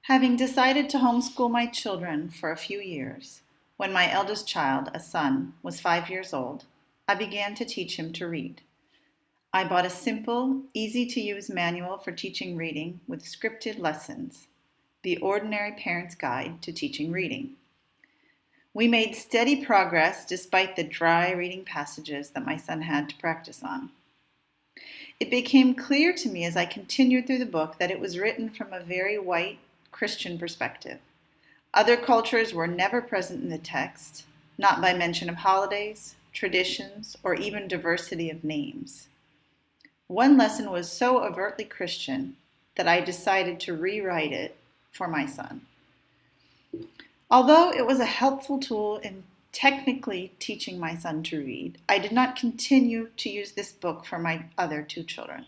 Having decided to homeschool my children for a few years, when my eldest child, a son, was 5 years old, I began to teach him to read. I bought a simple, easy-to-use manual for teaching reading with scripted lessons, The Ordinary Parent's Guide to Teaching Reading. We made steady progress despite the dry reading passages that my son had to practice on. It became clear to me as I continued through the book that it was written from a very white Christian perspective. Other cultures were never present in the text, not by mention of holidays, traditions, or even diversity of names. One lesson was so overtly Christian that I decided to rewrite it for my son. Although it was a helpful tool in technically teaching my son to read, I did not continue to use this book for my other two children.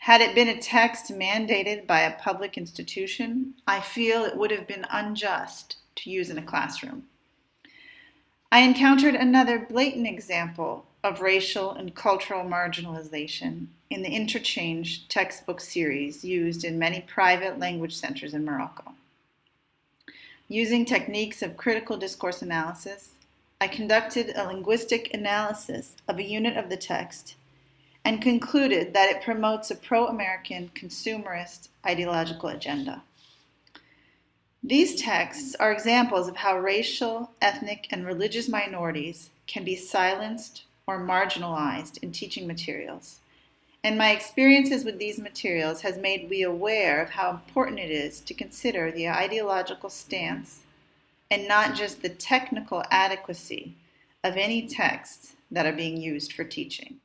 Had it been a text mandated by a public institution, I feel it would have been unjust to use in a classroom. I encountered another blatant example of racial and cultural marginalization in the Interchange textbook series used in many private language centers in Morocco. Using techniques of critical discourse analysis, I conducted a linguistic analysis of a unit of the text and concluded that it promotes a pro-American consumerist ideological agenda. These texts are examples of how racial, ethnic, and religious minorities can be silenced or marginalized in teaching materials. And my experiences with these materials has made me aware of how important it is to consider the ideological stance and not just the technical adequacy of any texts that are being used for teaching.